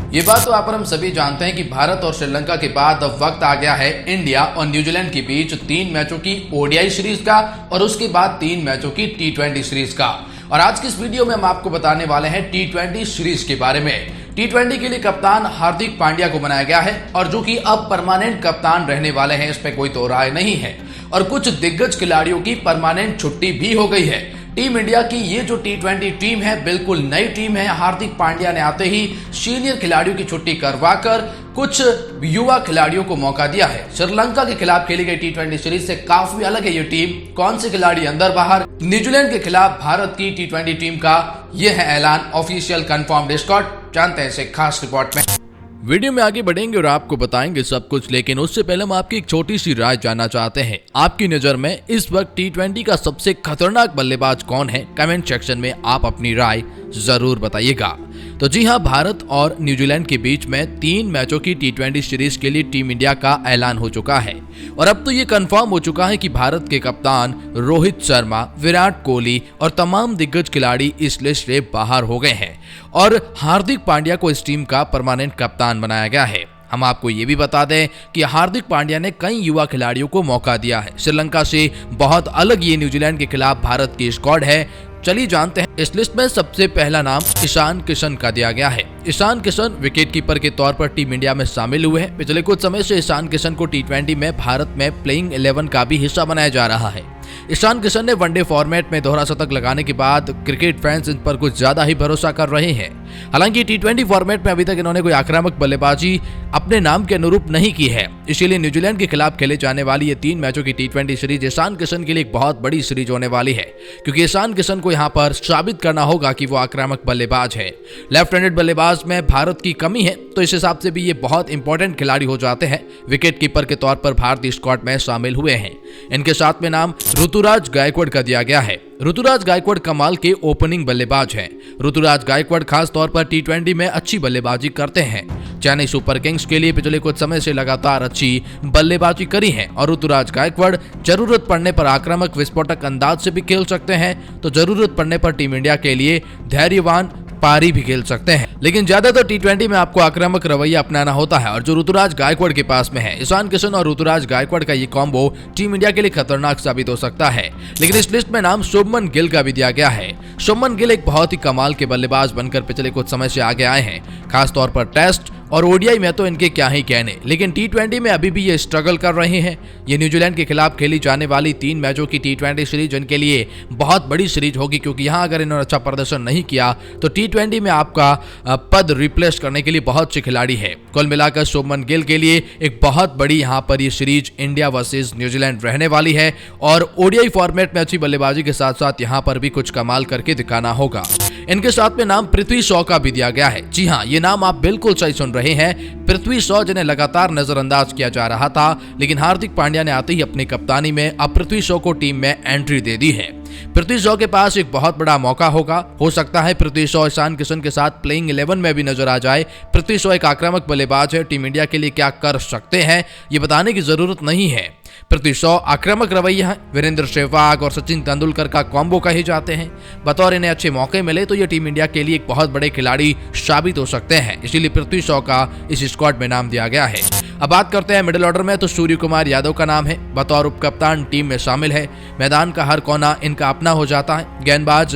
ये बात तो आप और हम सभी जानते हैं कि भारत और श्रीलंका के बाद अब वक्त आ गया है इंडिया और न्यूजीलैंड के बीच 3 मैचों की ओडीआई सीरीज का और उसके बाद 3 मैचों की टी20 सीरीज का। और आज की इस वीडियो में हम आपको बताने वाले हैं टी20 सीरीज के बारे में। टी20 के लिए कप्तान हार्दिक पांड्या को बनाया गया है और जो कि अब परमानेंट कप्तान रहने वाले हैं, इस पे कोई दो राय नहीं है। और कुछ दिग्गज खिलाड़ियों की परमानेंट छुट्टी भी हो गई है। टीम इंडिया की ये जो टी20 टीम है बिल्कुल नई टीम है। हार्दिक पांड्या ने आते ही सीनियर खिलाड़ियों की छुट्टी करवाकर कुछ युवा खिलाड़ियों को मौका दिया है। श्रीलंका के खिलाफ खेली गई टी20 सीरीज से काफी अलग है ये टीम। कौन से खिलाड़ी अंदर बाहर, न्यूजीलैंड के खिलाफ भारत की टी20 टीम का यह है ऐलान, ऑफिशियल कंफर्म्ड स्क्वाड। जानते हैं इसे खास रिपोर्ट में। वीडियो में आगे बढ़ेंगे और आपको बताएंगे सब कुछ, लेकिन उससे पहले हम आपकी एक छोटी सी राय जानना चाहते हैं। आपकी नजर में इस वक्त टी20 का सबसे खतरनाक बल्लेबाज कौन है? कमेंट सेक्शन में आप अपनी राय जरूर बताइएगा। तो जी हां, भारत और न्यूजीलैंड के बीच में 3 मैचों की टी20 सीरीज के लिए टीम इंडिया का ऐलान हो चुका है और अब तो ये कंफर्म हो चुका है कि भारत के कप्तान रोहित शर्मा, विराट कोहली और तमाम दिग्गज खिलाड़ी इस लिस्ट से बाहर हो गए हैं और हार्दिक पांड्या को इस टीम का परमानेंट कप्तान बनाया गया है। हम आपको ये भी बता दें कि हार्दिक पांड्या ने कई युवा खिलाड़ियों को मौका दिया है। श्रीलंका से बहुत अलग ये न्यूजीलैंड के खिलाफ भारत की स्क्वाड है। चलिए जानते हैं। इस लिस्ट में सबसे पहला नाम ईशान किशन का दिया गया है। ईशान किशन विकेटकीपर के तौर पर टीम इंडिया में शामिल हुए हैं। पिछले कुछ समय से ईशान किशन को टी20 में भारत में प्लेइंग 11 का भी हिस्सा बनाया जा रहा है। ईशान किशन ने वनडे फॉर्मेट में दोहरा शतक लगाने के बाद क्रिकेट फैंस इन पर कुछ ज्यादा ही भरोसा कर रहे हैं। हालांकि टी20 फॉर्मेट में अभी तक इन्होंने कोई आक्रामक बल्लेबाजी अपने नाम के अनुरूप नहीं की है। इसीलिए न्यूजीलैंड के खिलाफ खेले जाने वाली ये 3 मैचों की टी20 सीरीज ईशान किशन के लिए एक बहुत बड़ी सीरीज होने वाली है, क्योंकि ईशान किशन को यहाँ पर साबित करना होगा कि वो आक्रामक बल्लेबाज है। लेफ्ट हैंडेड बल्लेबाज में भारत की कमी है, तो इस हिसाब से भी ये बहुत इंपॉर्टेंट खिलाड़ी हो जाते हैं। विकेट कीपर के तौर पर भारतीय स्क्वाड में शामिल हुए हैं। इनके साथ में नाम ऋतुराज गायकवाड़ का दिया गया है। ऋतुराज गायकवाड़ कमाल के ओपनिंग बल्लेबाज हैं। ऋतुराज गायकवाड़ खास तौर पर टी20 में अच्छी बल्लेबाजी करते हैं। चेन्नई सुपर किंग्स के लिए पिछले कुछ समय से लगातार अच्छी बल्लेबाजी करी है और ऋतुराज गायकवाड़ जरूरत पड़ने पर आक्रामक विस्फोटक अंदाज से भी खेल सकते हैं, तो जरूरत पड़ने पर टीम इंडिया के लिए धैर्यवान पारी भी खेल सकते हैं। लेकिन ज्यादातर टी20 में आपको आक्रामक रवैया अपनाना होता है और जो ऋतुराज गायकवाड़ के पास में है। ईशान किशन और ऋतुराज गायकवाड़ का ये कॉम्बो टीम इंडिया के लिए खतरनाक साबित हो सकता है। लेकिन इस लिस्ट में नाम शुभमन गिल का भी दिया गया है। शुभमन गिल एक बहुत ही कमाल के बल्लेबाज बनकर पिछले कुछ समय से आगे आए हैं। खास तौर पर टेस्ट और ओडीआई में तो इनके क्या ही कहने, लेकिन टी20 में अभी भी ये स्ट्रगल कर रहे हैं। ये न्यूजीलैंड के खिलाफ खेली जाने वाली 3 मैचों की टी20 सीरीज इनके लिए बहुत बड़ी सीरीज होगी, क्योंकि यहाँ अगर इन्होंने अच्छा प्रदर्शन नहीं किया तो टी20 में आपका पद रिप्लेस करने के लिए बहुत से खिलाड़ी है। कुल मिलाकर शुभमन गिल के लिए एक बहुत बड़ी यहाँ पर ये सीरीज इंडिया वर्सेज न्यूजीलैंड रहने वाली है और ओडीआई फॉर्मेट में अच्छी बल्लेबाजी के साथ साथ यहाँ पर भी कुछ कमाल करके दिखाना होगा। इनके साथ में नाम पृथ्वी शॉ का भी दिया गया है। जी हाँ, ये नाम आप बिल्कुल सही सुन रहे हैं। पृथ्वी शॉ जिन्हें लगातार नजरअंदाज किया जा रहा था, लेकिन हार्दिक पांड्या ने आते ही अपनी कप्तानी में अब पृथ्वी शॉ को टीम में एंट्री दे दी है। पृथ्वी शॉ के पास एक बहुत बड़ा मौका होगा। हो सकता है पृथ्वी शॉ ईशान किशन के साथ प्लेइंग 11 में भी नजर आ जाए। पृथ्वी शॉ एक आक्रामक बल्लेबाज है। टीम इंडिया के लिए क्या कर सकते हैं ये बताने की जरूरत नहीं है। पृथ्वी शॉ आक्रामक रवैया है। वीरेंद्र सहवाग और सचिन तेंदुलकर का कॉम्बो कहे जाते हैं। बतौर इन्हें अच्छे मौके मिले तो ये टीम इंडिया के लिए एक बहुत बड़े खिलाड़ी साबित हो सकते हैं। इसीलिए पृथ्वी शॉ का इस स्क्वाड में नाम दिया गया है। अब बात करते हैं मिडिल ऑर्डर में, तो सूर्य कुमार यादव का नाम है। बतौर उप कप्तान टीम में शामिल है। मैदान का हर कोना इनका अपना हो जाता है। गेंदबाज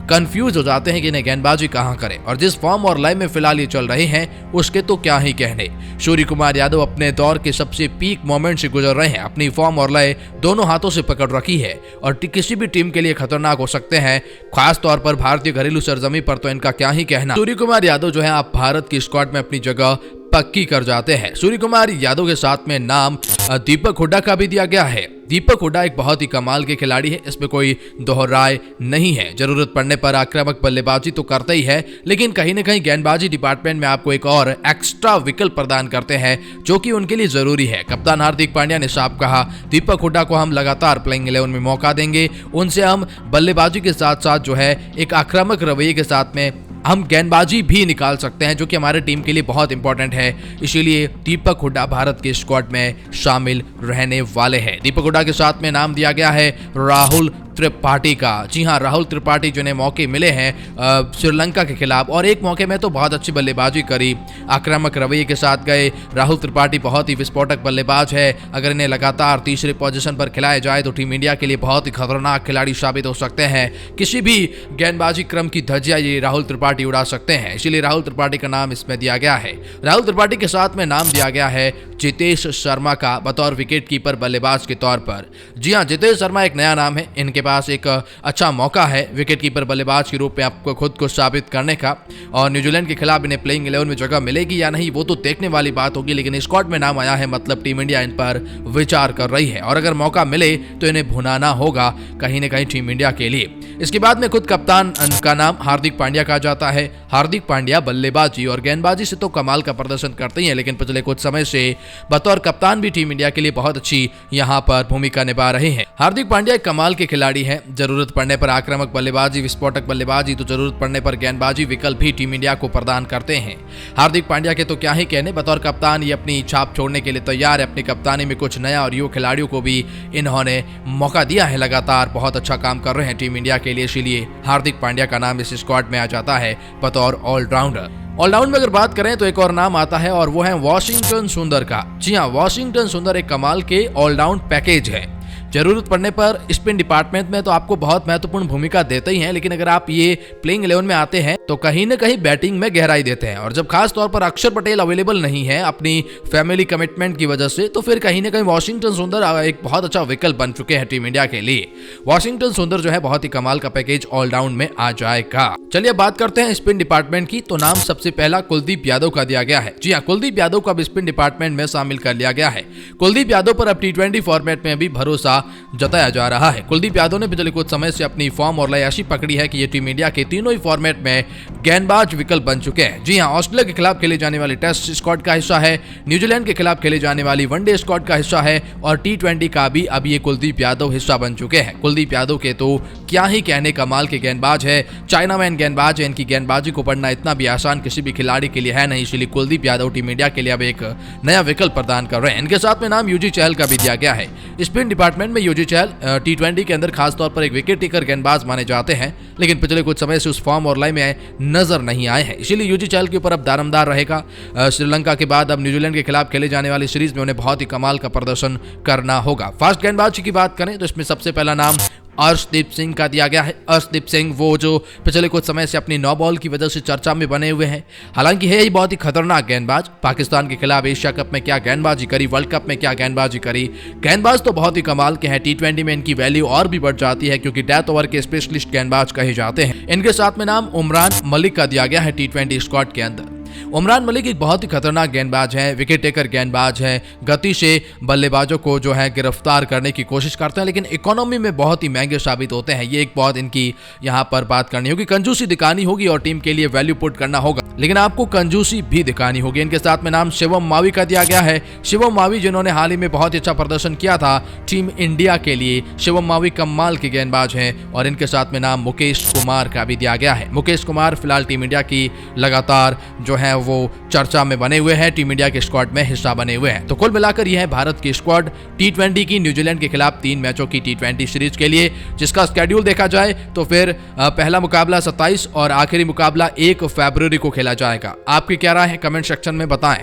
कंफ्यूज हो जाते हैं कि इन्हें गेंदबाजी कहां करें और जिस फॉर्म और लय में फिलहाल ये चल रहे हैं उसके तो क्या ही कहने। सूर्य कुमार यादव अपने दौर के सबसे पीक मोमेंट से गुजर रहे हैं। अपनी फॉर्म और लय दोनों हाथों से पकड़ रखी है और किसी भी टीम के लिए खतरनाक हो सकते हैं। खास तौर पर भारतीय घरेलू सरजमी पर तो इनका क्या ही कहना। सूर्य कुमार यादव जो है आप भारत की स्क्वाड में अपनी जगह पक्की कर जाते हैं। सूर्य कुमार यादव के साथ में नाम दीपक हुड्डा का भी दिया गया है। दीपक हुड्डा एक बहुत ही कमाल के खिलाड़ी है, इसमें कोई दोहराए नहीं है। जरूरत पड़ने पर आक्रामक बल्लेबाजी तो करते ही है, लेकिन कहीं न कहीं गेंदबाजी डिपार्टमेंट में आपको एक और एक्स्ट्रा विकल्प प्रदान करते हैं जो कि उनके लिए जरूरी है। कप्तान हार्दिक पांड्या ने साफ कहा, दीपक हुड्डा को हम लगातार प्लेइंग 11 में मौका देंगे। उनसे हम बल्लेबाजी के साथ साथ जो है एक आक्रामक रवैये के साथ में हम गेंदबाजी भी निकाल सकते हैं, जो कि हमारे टीम के लिए बहुत इंपॉर्टेंट है। इसीलिए दीपक हुड्डा भारत के स्क्वाड में शामिल रहने वाले हैं। दीपक हुड्डा के साथ में नाम दिया गया है राहुल त्रिपाठी का। जी हां, राहुल त्रिपाठी जिन्हें मौके मिले हैं श्रीलंका के खिलाफ, और एक मौके में तो बहुत अच्छी बल्लेबाजी करी, आक्रामक रवैये के साथ गए। राहुल त्रिपाठी बहुत ही विस्फोटक बल्लेबाज है। अगर इन्हें लगातार तीसरी पोजीशन पर खिलाया जाए तो टीम इंडिया के लिए बहुत ही खतरनाक खिलाड़ी साबित हो सकते हैं। किसी भी गेंदबाजी क्रम की धज्जियां ये राहुल त्रिपाठी उड़ा सकते हैं, इसीलिए राहुल त्रिपाठी का नाम इसमें दिया गया है। राहुल त्रिपाठी के साथ में नाम दिया गया है जितेश शर्मा का बतौर विकेट कीपर बल्लेबाज के तौर पर। जी हां, जितेश शर्मा एक नया नाम है। इनके पास एक अच्छा मौका है विकेट कीपर बल्लेबाज के रूप में आपको खुद को साबित करने का, और न्यूजीलैंड के खिलाफ इन्हें प्लेइंग 11 में जगह मिलेगी या नहीं वो तो देखने वाली बात होगी, लेकिन स्क्वाड में नाम आया है, मतलब टीम इंडिया इन पर विचार कर रही है, और अगर मौका मिले तो इन्हें भुनाना होगा कहीं न कहीं टीम इंडिया के लिए। इसके बाद में खुद कप्तान का नाम हार्दिक पांड्या कहा जाता है। हार्दिक पांड्या बल्लेबाजी और गेंदबाजी से तो कमाल का प्रदर्शन करते ही हैं, लेकिन पिछले कुछ समय से बतौर कप्तान भी टीम इंडिया के लिए बहुत अच्छी यहां पर भूमिका निभा रहे हैं। हार्दिक पांड्या एक कमाल के खिलाड़ी हैं। जरूरत पड़ने पर आक्रामक बल्लेबाजी, विस्फोटक बल्लेबाजी, तो जरूरत पड़ने पर गेंदबाजी विकल्प भी टीम इंडिया को प्रदान करते हैं। हार्दिक पांड्या के तो क्या ही कहने, बतौर कप्तान ये अपनी छाप छोड़ने के लिए तैयार है। अपनी कप्तानी में कुछ नया और युवा खिलाड़ियों को भी इन्होंने मौका दिया है, लगातार बहुत अच्छा काम कर रहे हैं टीम इंडिया के लिए, इसीलिए हार्दिक पांड्या का नाम इस स्क्वाड में आ जाता है बतौर ऑलराउंडर। ऑलराउंड में अगर बात करें तो एक और नाम आता है और वो है वॉशिंगटन सुंदर का। जी हां, वॉशिंगटन सुंदर एक कमाल के ऑलराउंड पैकेज है। जरूरत पड़ने पर स्पिन डिपार्टमेंट में तो आपको बहुत महत्वपूर्ण भूमिका देते ही हैं, लेकिन अगर आप ये प्लेइंग 11 में आते हैं तो कहीं न कहीं बैटिंग में गहराई देते हैं, और जब खास तौर पर अक्षर पटेल अवेलेबल नहीं है अपनी फैमिली कमिटमेंट की वजह से, तो फिर कहीं न कहीं वॉशिंगटन सुंदर एक बहुत अच्छा विकल्प बन चुके हैं टीम इंडिया के लिए। वॉशिंगटन सुंदर जो है बहुत ही कमाल का पैकेज ऑलराउंड में आ जाएगा। चलिए बात करते हैं स्पिन डिपार्टमेंट की, तो नाम सबसे पहला कुलदीप यादव का दिया गया है। जी हाँ, कुलदीप यादव को अब स्पिन डिपार्टमेंट में शामिल कर लिया गया है। कुलदीप यादव पर अब T20 फॉर्मेट में भी भरोसा जताया जा रहा है। कुलदीप यादव ने पिछले कुछ समय से अपनी फॉर्म और लय ऐसी पकड़ी है कि ये टीम इंडिया के तीनों ही फॉर्मेट में गेंदबाज विकल्प बन चुके हैं। जी हां, ऑस्ट्रेलिया के खिलाफ खेले जाने वाली टेस्ट स्क्वाड का हिस्सा है, न्यूजीलैंड के खिलाफ खेले जाने वाली वनडे स्क्वाड का हिस्सा है, और T20 का भी अब ये कुलदीप यादव हिस्सा बन चुके हैं। कुलदीप यादव के तो क्या ही कहने, कमाल के गेंदबाज है, चाइना मैन गेंदबाज है। इनकी गेंदबाजी को पढ़ना इतना भी आसान किसी भी खिलाड़ी के लिए है नहीं, इसलिए कुलदीप यादव टीम इंडिया के लिए अब एक नया विकल्प प्रदान कर रहे हैं। इनके साथ में नाम यूजी चहल का भी दिया गया है। स्पिन डिपार्टमेंट में यूजी चहल T20 के अंदर खासतौर पर एक विकेट टेकर गेंदबाज माने जाते हैं, लेकिन पिछले कुछ समय से उस फॉर्म और लय में नजर नहीं आए हैं, इसीलिए यूजी चहल के ऊपर अब दारोमदार रहेगा। श्रीलंका के बाद अब न्यूजीलैंड के खिलाफ खेले जाने वाली सीरीज में उन्हें बहुत ही कमाल का प्रदर्शन करना होगा। फास्ट गेंदबाजी की बात करें तो इसमें सबसे पहला नाम अर्शदीप सिंह का दिया गया है। अर्शदीप सिंह वो जो पिछले कुछ समय से अपनी 9 बॉल की वजह से चर्चा में बने हुए हैं, हालांकि है ही बहुत ही खतरनाक गेंदबाज। पाकिस्तान के खिलाफ एशिया कप में क्या गेंदबाजी करी, वर्ल्ड कप में क्या गेंदबाजी करी, गेंदबाज तो बहुत ही कमाल के हैं। T20 में इनकी वैल्यू और भी बढ़ जाती है क्योंकि डेथ ओवर के स्पेशलिस्ट गेंदबाज कहे जाते हैं। इनके साथ में नाम उमरान मलिक का दिया गया है T20 स्क्वाड के अंदर। उमरान मलिक एक बहुत ही खतरनाक गेंदबाज है, विकेट टेकर गेंदबाज है, गति से बल्लेबाजों को जो है गिरफ्तार करने की कोशिश करते हैं, लेकिन इकोनॉमी में बहुत ही महंगे साबित होते हैं। ये एक बहुत इनकी यहाँ पर बात करनी होगी, कंजूसी दिखानी होगी और टीम के लिए वैल्यू पुट करना होगा, लेकिन आपको कंजूसी भी दिखानी होगी। इनके साथ में नाम शिवम मावी का दिया गया है। शिवम मावी जिन्होंने हाल ही में बहुत ही अच्छा प्रदर्शन किया था टीम इंडिया के लिए, शिवम मावी कमाल के गेंदबाज हैं। और इनके साथ में नाम मुकेश कुमार का भी दिया गया है। मुकेश कुमार फिलहाल टीम इंडिया की लगातार जो है वो चर्चा में बने हुए हैं, टीम इंडिया के स्क्वाड में हिस्सा बने हुए हैं। तो कुल मिलाकर यह है भारत की स्क्वाड T20 की न्यूजीलैंड के खिलाफ 3 मैचों की T20 सीरीज के लिए, जिसका स्केड्यूल देखा जाए तो फिर पहला मुकाबला 27 और आखिरी मुकाबला 1 फरवरी को खेला जाएगा। आपकी क्या राय है, कमेंट सेक्शन में बताएं।